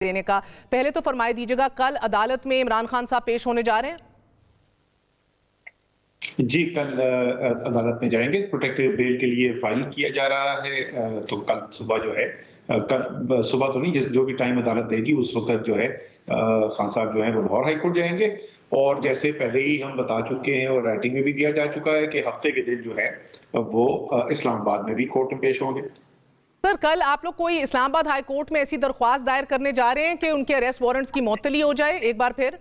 देने का। पहले तो फरमाए दीजिएगा, कल अदालत में इमरान खान साहब पेश होने जा रहे हैं? जी, कल अदालत में जाएंगे। प्रोटेक्टिव बेल के लिए फाइल किया जा रहा है। तो कल सुबह जो है, कल सुबह तो नहीं, जो भी टाइम अदालत देगी उस वक्त जो है खान साहब जो है वो लाहौर हाई कोर्ट जाएंगे। और जैसे पहले ही हम बता चुके हैं और राइटिंग में भी दिया जा चुका है कि हफ्ते के दिन जो है वो इस्लामाबाद में भी कोर्ट में पेश होंगे। सर, कल आप लोग कोई इस्लामाबाद हाई कोर्ट में ऐसी दरख्वास्त दायर करने जा रहे हैं कि उनके अरेस्ट वारंट्स की मौतली हो जाए एक बार फिर?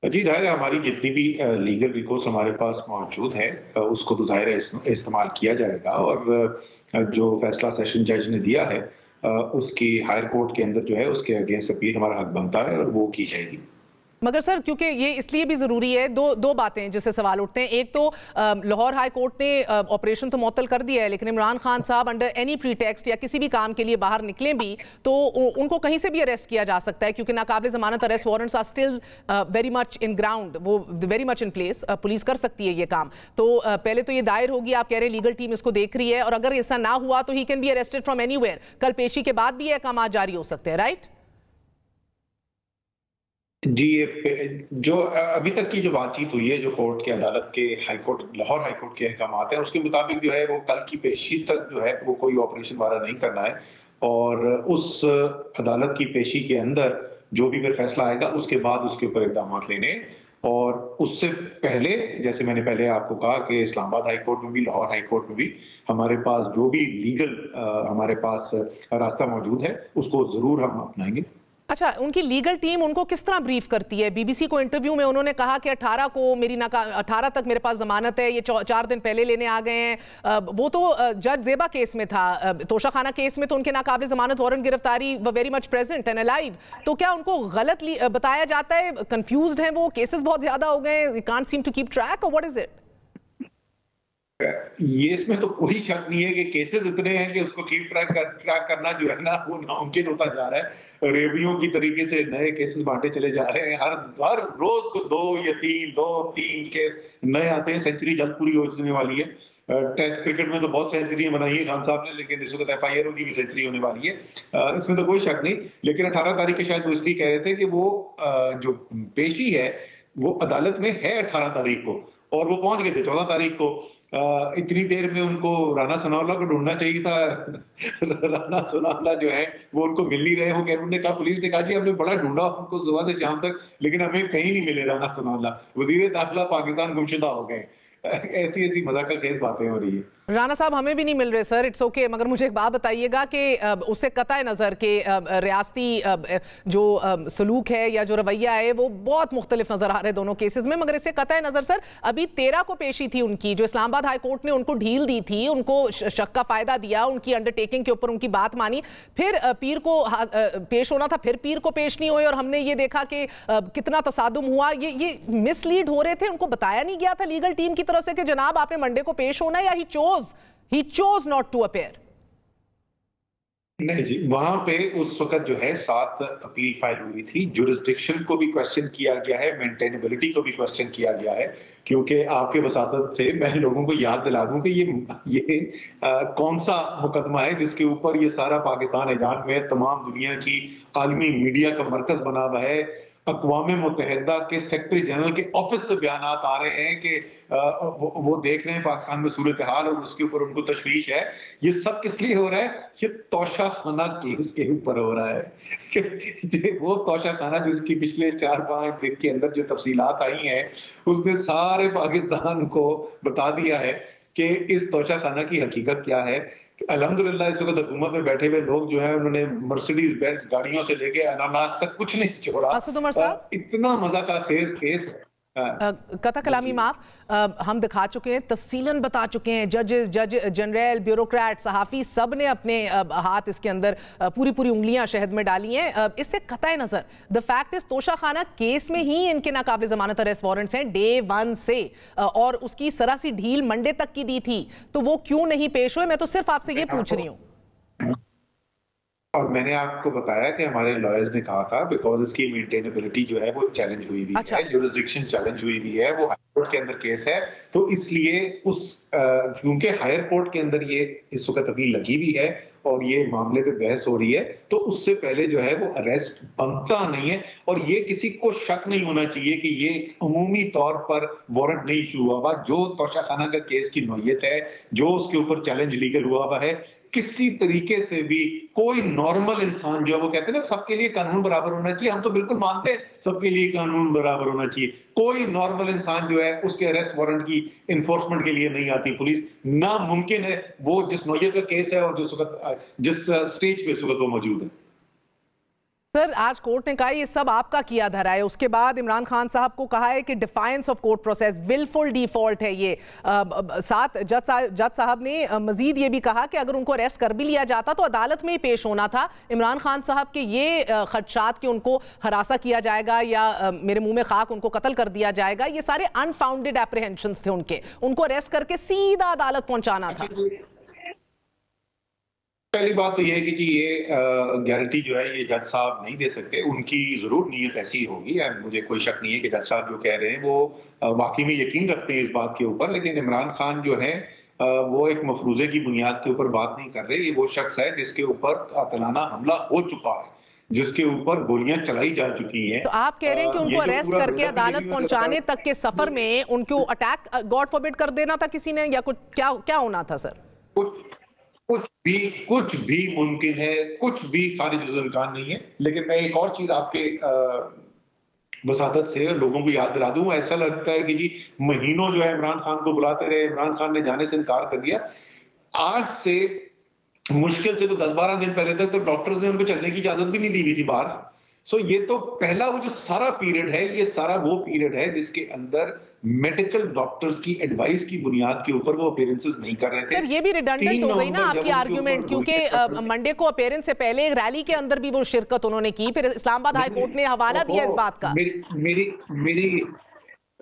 जी, जाहिर है हमारी जितनी भी लीगल रिकोर्स हमारे पास मौजूद है उसको तो जाहिर है इस्तेमाल किया जाएगा। और जो फैसला सेशन जज ने दिया है उसकी हायर कोर्ट के अंदर जो है उसके अगेंस्ट अपील हमारा हक बनता है और वो की जाएगी। मगर सर, क्योंकि ये इसलिए भी जरूरी है, दो बातें जिससे सवाल उठते हैं। एक तो लाहौर हाई कोर्ट ने ऑपरेशन तो मुअत्तल कर दिया है, लेकिन इमरान खान साहब अंडर एनी प्रीटेक्स्ट या किसी भी काम के लिए बाहर निकलें भी तो उनको कहीं से भी अरेस्ट किया जा सकता है, क्योंकि नाकाबिल जमानत arrest warrants are still very much in ground, वो very much in place. Police कर सकती है ये काम। तो पहले तो ये दायर होगी, आप कह रहे हैं लीगल टीम इसको देख रही है, और अगर ऐसा ना हुआ तो he can be arrested from anywhere. कल पेशी के बाद भी ये अहकाम जारी हो सकते हैं, राइट? जी, जो अभी तक की जो बातचीत हुई है, जो कोर्ट के अदालत के लाहौर हाई कोर्ट के अहकाम हैं उसके मुताबिक जो है वो कल की पेशी तक जो है वो कोई ऑपरेशन वाला नहीं करना है। और उस अदालत की पेशी के अंदर जो भी फिर फैसला आएगा उसके बाद उसके ऊपर इकदाम लेने। और उससे पहले, जैसे मैंने पहले आपको कहा कि इस्लामाबाद हाई कोर्ट में भी लाहौर हाई कोर्ट में भी हमारे पास जो भी लीगल हमारे पास रास्ता मौजूद है उसको जरूर हम अपनाएंगे। अच्छा, उनकी लीगल टीम उनको किस तरह ब्रीफ करती है? बीबीसी को इंटरव्यू में उन्होंने कहा कि 18 तक मेरे पास जमानत है, ये 4 दिन पहले लेने आ गए हैं। वो तो जज जेबा केस में था, तोशा खाना केस में तो उनके नाकाबिल जमानत वारंट गिरफ्तारी very much present and alive. तो क्या उनको गलत बताया जाता है? कंफ्यूज्ड हैं वो? केसेस बहुत ज्यादा हो गए, can't seem to keep track, और व्हाट इज इट? ये इसमें तो कोई शक नहीं है कि केसेस इतने हैं कि उसको कीप ट्रैक करना जो है ना वो नामुमकिन होता जा रहा है। रेबियों की तरीके से नए केसेस बांटे चले जा रहे हैं। हर रोज को 2 या 3 केस नए आते हैं। सेंचुरी जल्द पूरी होने वाली है। टेस्ट क्रिकेट में तो बहुत सेंचुरियां बनाई है खान साहब ने, लेकिन इस वक्त FIR की भी सेंचुरी होने वाली है। इसमें तो कोई शक नहीं। लेकिन 18 तारीख के शायद वो इसलिए कह रहे थे कि वो जो पेशी है वो अदालत में है 18 तारीख को, और वो पहुंच गए थे 14 तारीख को। इतनी देर में उनको राना सनाउल्लाह को ढूंढना चाहिए था। राना सनाउल्लाह जो है वो उनको मिल नहीं रहे हो। उन्होंने कहा, पुलिस ने कहा जी हमने बड़ा ढूंढा उनको सुबह से शाम तक, लेकिन हमें कहीं नहीं मिले राना सनाउल्लाह। वजीर दाखिला पाकिस्तान गुमशुदा हो गए। ऐसी मजाक का खेस बातें हो रही है। राना साहब हमें भी नहीं मिल रहे सर, इट्स ओके। मगर मुझे एक बात बताइएगा कि उससे कतई नज़र के रियासती जो सलूक है या जो रवैया है वो बहुत मुख्तलिफ नज़र आ रहे हैं दोनों केसेस में। मगर इससे कतई नज़र सर, अभी 13 को पेशी थी उनकी, जो इस्लामाबाद हाई कोर्ट ने उनको ढील दी थी, उनको शक का फायदा दिया, उनकी अंडरटेकिंग के ऊपर उनकी बात मानी। फिर पीर को पेश होना था, फिर पीर को पेश नहीं हुए, और हमने ये देखा कि कितना तसादुम हुआ। ये मिसलीड हो रहे थे, उनको बताया नहीं गया था लीगल टीम की तरफ से कि जनाब आपने मंडे को पेश होना है, या he chose not to appear? नहीं जी, वहां पे उस वक्त जो है 7 अपील फाइल हुई थी। जुरिस्डिक्शन को भी क्वेश्चन किया गया है, मेंटेनेबिलिटी को भी क्वेश्चन किया गया है। क्योंकि आपके वसातत से मैं लोगों को याद दिला दूं कि ये कौन सा मुकदमा है जिसके ऊपर ये सारा पाकिस्तान ऐलान में तमाम दुनिया की आलमी मीडिया का मरकज बना हुआ है। अक़वाम मुत्तहिदा के सेक्रेटरी जनरल के ऑफिस से बयान आ रहे हैं कि वो देख रहे हैं पाकिस्तान में सूरत हाल और उसके ऊपर उनको तशवीश है। ये सब किस लिए हो रहा है? ये तोशा खाना केस के ऊपर हो रहा है। वो तोशा खाना जिसकी पिछले 4-5 दिन के अंदर जो तफसीलात आई हैं उसने सारे पाकिस्तान को बता दिया है कि इस तोशा खाना की हकीकत क्या है। अल्हम्दुलिल्लाह इस वक्त हुकूमत में बैठे हुए लोग जो है उन्होंने मर्सिडीज बेंज गाड़ियों से लेके अनानास तक कुछ नहीं छोड़ा। असद उमर साहब, इतना मजा का केस कथा कलामी माफ, हम दिखा चुके हैं, तफसीलन बता चुके हैं। जज जनरल, ब्यूरोक्रेट, सहाफ़ी सब ने अपने हाथ इसके अंदर पूरी उंगलियां शहद में डाली हैं। इससे कतई नज़र द फैक्ट इज तोशा खाना केस में ही इनके नाकाबिल ज़मानत अरेस्ट वारंट्स हैं डे 1 से, और उसकी सरासी ढील मंडे तक की दी थी। तो वो क्यों नहीं पेश हुए? मैं तो सिर्फ आपसे ये पूछ रही हूँ। और मैंने आपको बताया कि हमारे लॉयर्स ने कहा था बिकॉज इसकी मेंटेनेबिलिटी जो है वो चैलेंज हुई हुई है, जुरिस्डिक्शन चैलेंज हुई हुई है, वो हाई कोर्ट के अंदर केस है। तो इसलिए क्योंकि हायर कोर्ट के अंदर ये इस वक्त अपील लगी हुई है और ये मामले पे बहस हो रही है, तो उससे पहले जो है वो अरेस्ट बनता नहीं है। और ये किसी को शक नहीं होना चाहिए कि ये अमूमी तौर पर वारंट नहीं इशू हुआ हुआ। जो तोशाखाना का केस की नौयत है, जो उसके ऊपर चैलेंज लीगल हुआ हुआ है, किसी तरीके से भी कोई नॉर्मल इंसान जो है, वो कहते हैं ना सबके लिए कानून बराबर होना चाहिए, हम तो बिल्कुल मानते हैं सबके लिए कानून बराबर होना चाहिए। कोई नॉर्मल इंसान जो है उसके अरेस्ट वारंट की इन्फोर्समेंट के लिए नहीं आती पुलिस। नामुमकिन है वो जिस नौयत का केस है और जिस स्टेज पे इस वक्त वो मौजूद है। सर, आज कोर्ट ने कहा ये सब आपका किया धरा है। उसके बाद इमरान खान साहब को कहा है कि defiance of court process, wilful default है ये। साथ जज साहब ने मजीद ये भी कहा कि अगर उनको अरेस्ट कर भी लिया जाता तो अदालत में ही पेश होना था। इमरान खान साहब के ये खदशात कि उनको हरासा किया जाएगा या मेरे मुंह में खाक, उनको कत्ल कर दिया जाएगा, ये सारे अनफाउंडेड एप्रीहेंशंस थे उनको अरेस्ट करके सीधा अदालत पहुंचाना था। पहली बात तो यह है कि जी ये गारंटी जो है ये जज साहब नहीं दे सकते। उनकी जरूर नीयत ऐसी होगी, मुझे कोई शक नहीं है कि जज साहब जो कह रहे हैं वो वाकई में यकीन रखते हैं इस बात के ऊपर। लेकिन इमरान खान जो है वो एक मफरूजे की बुनियाद के ऊपर बात नहीं कर रहे। ये वो शख्स है जिसके ऊपर कातिलाना हमला हो चुका है, जिसके ऊपर गोलियां चलाई जा चुकी हैं। तो आप कह रहे हैं कि उनको अरेस्ट करके अदालत पहुंचाने तक के सफर में उनको अटैक गॉड फॉरबिड कर देना था किसी ने, या कुछ क्या होना था सर? कुछ भी मुमकिन है, कुछ भी खारिज इम्कान नहीं है। लेकिन मैं एक और चीज आपके वसादत से लोगों को याद दिला दूं। ऐसा लगता है कि जी महीनों जो है इमरान खान को बुलाते रहे, इमरान खान ने जाने से इनकार कर दिया। आज से मुश्किल से तो 10-12 दिन पहले तक तो डॉक्टर्स ने उनको चलने की इजाजत भी नहीं दी हुई थी बाहर। सो ये तो पहला वो जो सारा पीरियड है, ये सारा वो पीरियड है जिसके अंदर मेडिकल डॉक्टर्स की एडवाइस की बुनियाद के ऊपर वो अपीयरेंसेस नहीं कर रहे थे। सर, ये भी रिडंडेंट हो गई ना आपकी आर्गुमेंट, क्योंकि मंडे को अपीयरेंस से पहले एक रैली के अंदर भी वो शिरकत उन्होंने की, फिर इस्लामाबाद हाई कोर्ट ने हवाला दिया इस बात का। मेरी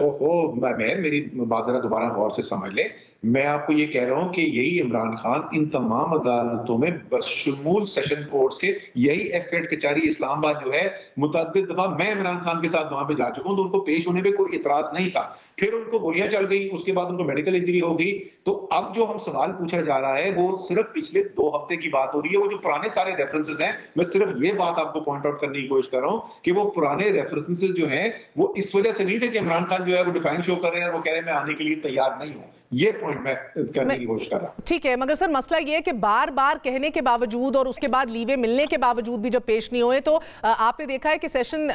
बात जरा दोबारा गौर से समझ ले। मैं आपको ये कह रहा हूं कि यही इमरान खान इन तमाम अदालतों में बशमूल सेशन कोर्ट्स के, यही एफ8 कचहरी इस्लामाबाद जो है, मुतअद्दिद दफा मैं इमरान खान के साथ वहां पे जा चुका हूं, तो उनको पेश होने पे कोई इतराज नहीं था। फिर उनको गोलियां चल गई, उसके बाद उनको मेडिकल इंजरी हो गई। तो अब जो हम सवाल पूछा जा रहा है वो सिर्फ पिछले 2 हफ्ते की बात हो रही है। वो जो पुराने सारे रेफरेंसेस हैं, मैं सिर्फ ये बात आपको पॉइंट आउट करने की कोशिश कर रहा हूं कि वो पुराने रेफरेंसेस जो हैं वो इस वजह से नहीं थे कि इमरान खान जो है वो डिफाइंस शो कर रहे हैं और वो कह रहे हैं मैं आने के लिए तैयार नहीं हूं। ये पॉइंट मैं करने की कोशिश कर रहा हूं। ठीक है, मगर सर मसला ये है कि बार बार कहने के बावजूद और उसके बाद लीवे मिलने के बावजूद भी जब पेश नहीं हुए, तो आपने देखा है कि सेशन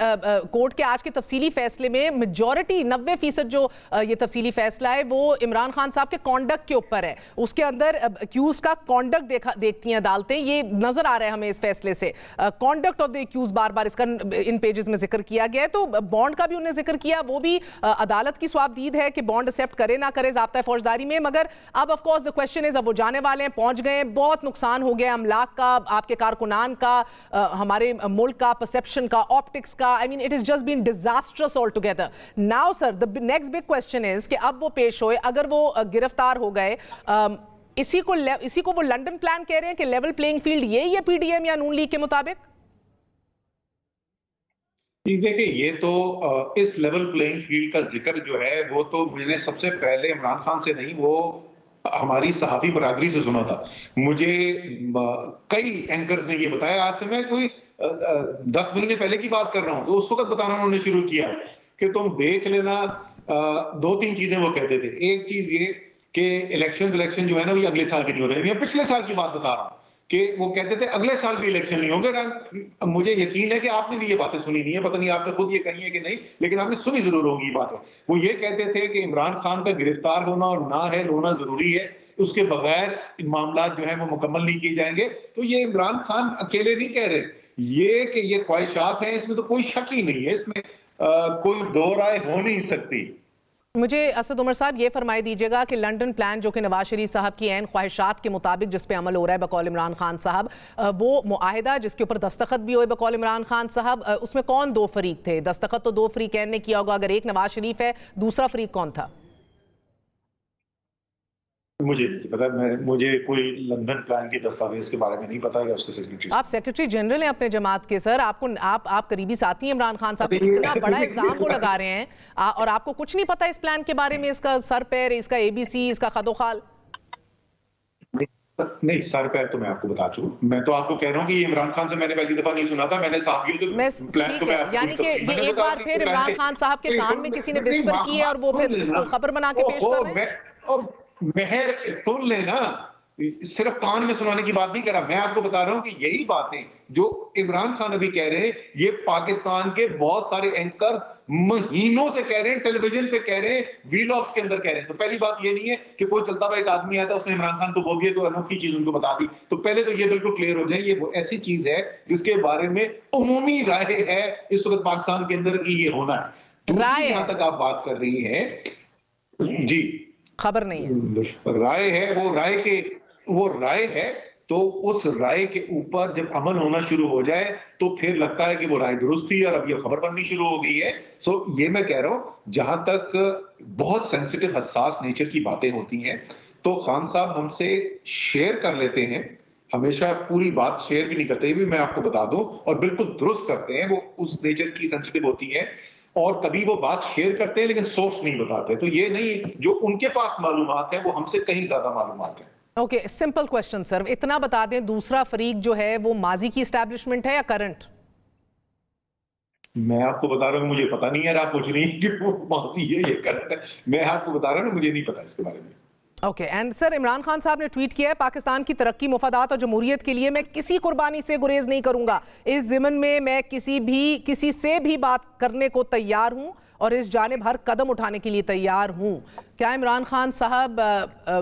कोर्ट के आज के तफसीली फैसले में मेजॉरिटी 90% जो ये तफसीली फैसला है वो इमरान खान साहब के कॉन्डक्ट के ऊपर है। उसके अंदर अक्यूज का कॉन्डक्ट देखती हैं अदालतें, ये नजर आ रहा है हमें इस फैसले से। कॉन्डक्ट ऑफ द अक्यूज बार बार इसका इन पेजेस में जिक्र किया गया है। तो बॉन्ड का भी उन्होंने जिक्र किया, वो भी अदालत की स्वाबदीद है कि बॉन्ड एक्सेप्ट करे ना करे ज़ाब्ता फौजदारी में। मगर अब of course the question is, अब वो जाने वाले हैं, पहुंच गए, बहुत नुकसान हो गया अमलाक का, आपके कारकुनान का, हमारे मुल्क का, परसेप्शन का, ऑप्टिक्स का। I mean it is just been disastrous all together. Now sir the next big question is कि अब वो पेश होए, अगर वो गिरफ्तार हो गए, इसी को वो लंदन प्लान कह रहे हैं कि लेवल प्लेइंग फील्ड यही है पीडीएम या नून लीग के मुताबिक। देखिए, ये तो इस लेवल प्लेइंग फील्ड का जिक्र जो है वो तो मैंने सबसे पहले इमरान खान से नहीं, वो हमारी सहाफी बरादरी से सुना था। मुझे कई एंकर्स ने ये बताया, आज से मैं कोई 10 महीने पहले की बात कर रहा हूं, तो उस वक्त बताना उन्होंने शुरू किया कि तुम देख लेना। 2-3 चीजें वो कहते थे। एक चीज ये कि इलेक्शन जो है ना वो अगले साल की नहीं हो रही, मैं पिछले साल की बात बता रहा हूं कि वो कहते थे अगले साल भी इलेक्शन नहीं होंगे। मुझे यकीन है कि आपने भी ये बातें सुनी नहीं है, पता नहीं आपने खुद ये कही है कि नहीं, लेकिन आपने सुनी जरूर होगी बातें। वो ये कहते थे कि इमरान खान का गिरफ्तार होना और ना है होना जरूरी है, उसके बगैर मामला जो है वो मुकम्मल नहीं किए जाएंगे। तो ये इमरान खान अकेले नहीं कह रहे, ये कि ये ख्वाहिशात हैं, इसमें तो कोई शक ही नहीं है, इसमें कोई दो राय हो नहीं सकती। मुझे असद उमर साहब ये फरमाई दीजिएगा कि लंदन प्लान जो कि नवाज शरीफ साहब की ऐन ख्वाहिशात के मुताबिक जिस पे अमल हो रहा है बकौल इमरान खान साहब, वो मुआहिदा जिसके ऊपर दस्तखत भी हुए बकौल इमरान खान साहब, उसमें कौन 2 फरीक थे? दस्तखत तो 2 फरीकैन ने किया होगा, अगर एक नवाज शरीफ है, दूसरा फरीक कौन था? मुझे नहीं पता, मुझे कोई लंदन प्लान के दस्तावेज के बारे में नहीं पता है उसके सेक्रेटरी। आप सेक्रेटरी जनरल हैं अपने जमात के सर, आप करीबी साथी हैं इमरान खान साहब, इतना बड़ा एग्जाम वो लगा रहे हैं और आपको कुछ नहीं पता इस प्लान के बारे में, इसका सर पैर, इसका एबीसी, इसका खदोखाल? नहीं, सर पैर तो मैं आपको बता चुका, मैं तो आपको कह रहा हूँ कि ये इमरान खान से मैंने पहली दफा नहीं सुना था, मैंने साहब प्लान तो यानी कि ये एक बार फिर इमरान खान साहब के कान में किसी ने विस्पर की है और वो फिर इसको खबर बना के पेश कर रहे हैं। मेहर सुन लेना, सिर्फ कान में सुनाने की बात नहीं कर रहा, मैं आपको बता रहा हूं कि यही बातें जो इमरान खान अभी कह रहे हैं, ये पाकिस्तान के बहुत सारे एंकर्स महीनों से कह रहे हैं, टेलीविजन पे कह रहे हैं, वीलॉग्स के अंदर कह रहे हैं। तो पहली बात ये नहीं है कि कोई चलता हुआ एक आदमी आता है उसने इमरान खान को बोल दिया तो अनोखी चीज उनको बता दी। तो पहले तो ये बिल्कुल क्लियर हो जाए, ये वो ऐसी चीज है जिसके बारे में उमूमी राय है इस वक्त पाकिस्तान के अंदर की ये होना है। दूसरी जहां तक आप बात कर रही है, जी खबर नहीं है, राय है, वो राय है, तो उस राय के ऊपर जब अमल होना शुरू हो जाए तो फिर लगता है कि वो राय दुरुस्त थी और अब ये खबर बननी शुरू हो गई है। सो ये मैं कह रहा हूं, जहां तक बहुत सेंसिटिव हसास नेचर की बातें होती हैं तो खान साहब हमसे शेयर कर लेते हैं, हमेशा पूरी बात शेयर भी नहीं करते, ये भी मैं आपको बता दूं, और बिल्कुल दुरुस्त करते हैं, वो उस नेचर की सेंसिटिव होती है। और कभी वो बात शेयर करते हैं लेकिन सोर्स नहीं बताते। तो ये नहीं, जो उनके पास मालूमात है वो हमसे कहीं ज्यादा मालूमात है। ओके, सिंपल क्वेश्चन सर, इतना बता दें, दूसरा फरीक जो है वो माजी की एस्टैब्लिशमेंट है या करंट? मैं आपको बता रहा हूँ मुझे पता नहीं है, आप पूछ रही हैं कि वो माजी है ये करंट है, मैं आपको बता रहा हूँ मुझे नहीं पता इसके बारे में। Okay, and sir Imran Khan साहब ने ट्वीट किया है, पाकिस्तान की तरक्की, मुफादात और जमहूरियत के लिए मैं किसी कुर्बानी से गुरेज नहीं करूंगा। इस ज़िमन में मैं किसी से भी बात करने को तैयार हूं और इस जानिब हर कदम उठाने के लिए तैयार हूं। क्या इमरान खान साहब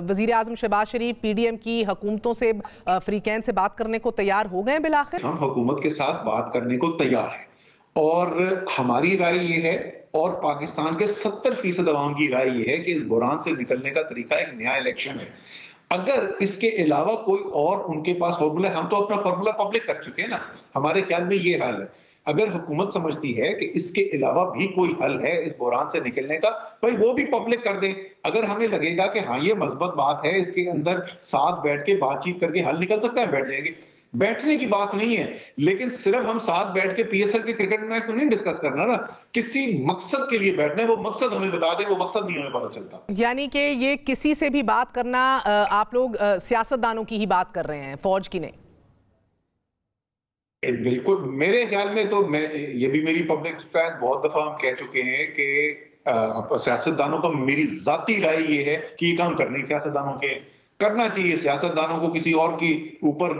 वजीर आजम शहबाज शरीफ, पीडीएम की हुकूमतों से, फ्रीकैन से बात करने को तैयार हो गए बिलाखिर? हम हुकूमत के साथ बात करने को तैयार हैं और हमारी राय ये है और पाकिस्तान के 70% अवाम की राय ये है कि इस बुरान से निकलने का तरीका एक नया इलेक्शन है। अगर इसके अलावा कोई और उनके पास फॉर्मूला, हम तो अपना फॉर्मूला पब्लिक कर चुके हैं ना, हमारे ख्याल में ये हल है। अगर हुकूमत समझती है कि इसके अलावा भी कोई हल है इस बुरान से निकलने का, भाई वो भी पब्लिक कर दें। अगर हमें लगेगा कि हाँ ये मस्बत बात है, इसके अंदर साथ बैठ के बातचीत करके हल निकल सकता है, बैठ जाएंगे। बैठने की बात नहीं है, लेकिन सिर्फ हम साथ बैठ के पीएसएल के क्रिकेट मैच तो नहीं डिस्कस करना ना, किसी मकसद के लिए बैठना है, वो मकसद हमें बता दें, वो मकसद नहीं हमें पता चलता। यानी कि ये किसी से भी बात करना, आप लोग सियासतदानों की ही बात कर रहे हैं, फौज की नहीं? बिल्कुल, मेरे ख्याल में तो ये भी मेरी पब्लिक स्टैंड बहुत दफा हम कह चुके हैं कि सियासतदानों का, मेरी जाती राय ये है कि ये काम करने सियासतदानों के करना चाहिए, सियासतदानों को किसी और की ऊपर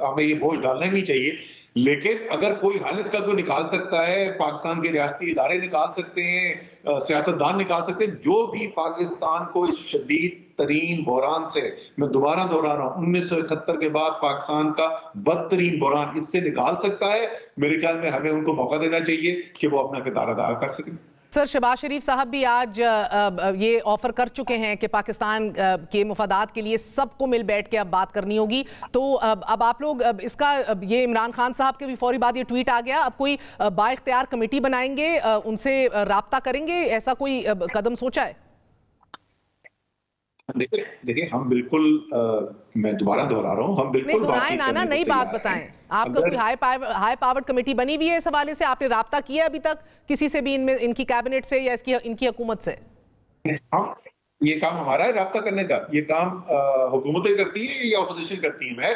हमें ये बोझ डालना नहीं चाहिए। लेकिन अगर कोई हल इसका कोई निकाल सकता है, पाकिस्तान के रियासती इदारे निकाल सकते हैं, सियासतदान निकाल सकते हैं, जो भी पाकिस्तान को शदीद तरीन बहरान से, मैं दोबारा दोहरा रहा हूं, 1971 के बाद पाकिस्तान का बदतरीन बहरान, इससे निकाल सकता है, मेरे ख्याल में हमें उनको मौका देना चाहिए कि वो अपना किरदार अदा कर सकें। सर शहबाज शरीफ साहब भी आज ये ऑफर कर चुके हैं कि पाकिस्तान के मुफादात के लिए सबको मिल बैठ के अब बात करनी होगी। तो अब आप लोग इसका, ये इमरान खान साहब के भी फौरी बाद ये ट्वीट आ गया, अब कोई बाइख्तियार कमेटी बनाएंगे, उनसे राब्ता करेंगे, ऐसा कोई कदम सोचा है? देखिए हम बिल्कुल, मैं दोबारा दोहरा रहा हूँ, हम बिल्कुल नई बात बताएं। आपका कोई हाई पावर्ड कमेटी बनी हुई है इस हवाले से? आपने राब्ता किया अभी तक किसी से भी, इनकी कैबिनेट से या इनकी हुकूमत से? हम, ये काम हमारा है राब्ता करने का, ये काम हुकूमतें करती है या अपोजिशन करती है। मैं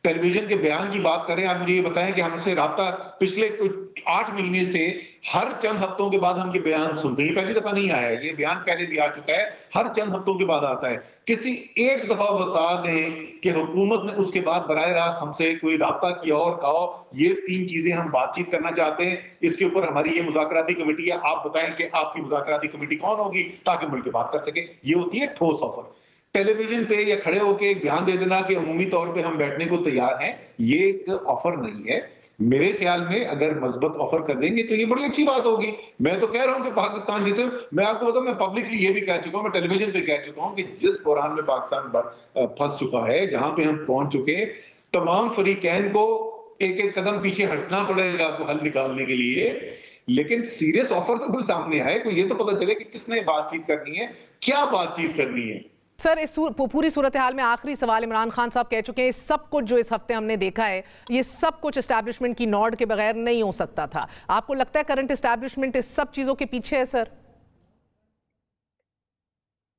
टेलीविजन के बयान की बात करें, आप मुझे ये बताएं कि हमसे राब्ता पिछले कुछ 8 महीने से हर चंद हफ्तों के बाद हम ये बयान सुनते हैं, पहली दफा नहीं आया है, ये बयान पहले भी आ चुका है, हर चंद हफ्तों के बाद आता है। किसी एक दफा बता दें कि हुकूमत ने उसके बाद बराह रास्त हमसे कोई राब्ता किया और कहा ये 3 चीजें हम बातचीत करना चाहते हैं, इसके ऊपर हमारी ये मुज़ाकराती कमेटी है, आप बताएं कि आपकी मुज़ाकराती कमेटी कौन होगी ताकि मिलकर बात कर सके। ये होती है ठोस ऑफर। टेलीविजन पे या खड़े होकर एक बयान दे देना कि अमूमी तौर पे हम बैठने को तैयार हैं, ये एक ऑफर नहीं है। मेरे ख्याल में अगर मजबूत ऑफर कर देंगे तो ये बड़ी अच्छी बात होगी। मैं तो कह रहा हूं कि पाकिस्तान, जिसे मैं आपको बताऊं, मैं पब्लिकली ये भी कह चुका हूं, मैं टेलीविजन पे कह चुका हूं कि जिस बहरान में पाकिस्तान फंस चुका है, जहां पे हम पहुंच चुके, तमाम फरीकैन को एक एक कदम पीछे हटना पड़ेगा आपको हल निकालने के लिए। लेकिन सीरियस ऑफर तो कोई सामने आए, कोई ये तो पता चले कि किसने बातचीत करनी है, क्या बातचीत करनी है। सर इस पूरी सूरत हाल में आखिरी सवाल, इमरान खान साहब कह चुके हैं सब कुछ जो इस हफ्ते हमने देखा है, ये सब कुछ एस्टैब्लिशमेंट की नॉड के बगैर नहीं हो सकता था। आपको लगता है करंट एस्टैब्लिशमेंट इस सब चीजों के पीछे है सर?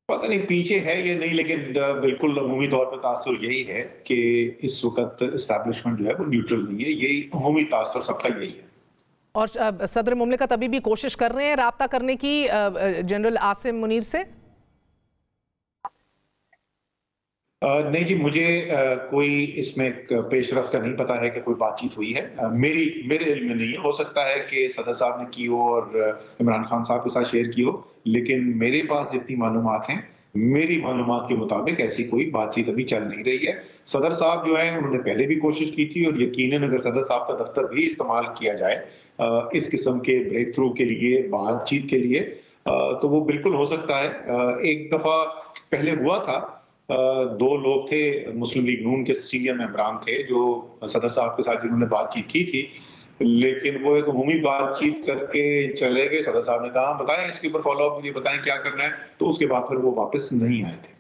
पता नहीं पीछे है या नहीं, लेकिन बिल्कुल अमूमी तौर पर तासुर यही है कि इस वक्त इस्टेब्लिशमेंट जो है वो न्यूट्रल नहीं है। यही अमूमी तासुर सबका यही है। और सदर मुमलिकत अभी भी कोशिश कर रहे हैं राब्ता करने की जनरल आसिम मुनीर से? नहीं जी, मुझे कोई इसमें पेशरफ्त का नहीं पता है कि कोई बातचीत हुई है। मेरे इल्म में नहीं है। हो सकता है कि सदर साहब ने की हो और इमरान खान साहब के साथ शेयर की हो, लेकिन मेरे पास जितनी मालूमात हैं, मेरी मालूमात के मुताबिक ऐसी कोई बातचीत अभी चल नहीं रही है। सदर साहब जो है उन्होंने पहले भी कोशिश की थी, और यकीनन अगर सदर साहब का दफ्तर भी इस्तेमाल किया जाए इस किस्म के ब्रेक थ्रू के लिए, बातचीत के लिए, तो वो बिल्कुल हो सकता है। एक दफा पहले हुआ था, दो लोग थे मुस्लिम लीग नून के सीनियर मेंबरान थे जो सदर साहब के साथ जिन्होंने बातचीत की थी, लेकिन वो एक अमूमी बातचीत करके चले गए। सदर साहब ने कहा बताएं इसके ऊपर फॉलो अप मुझे बताएं क्या करना है, तो उसके बाद फिर वो वापस नहीं आए थे।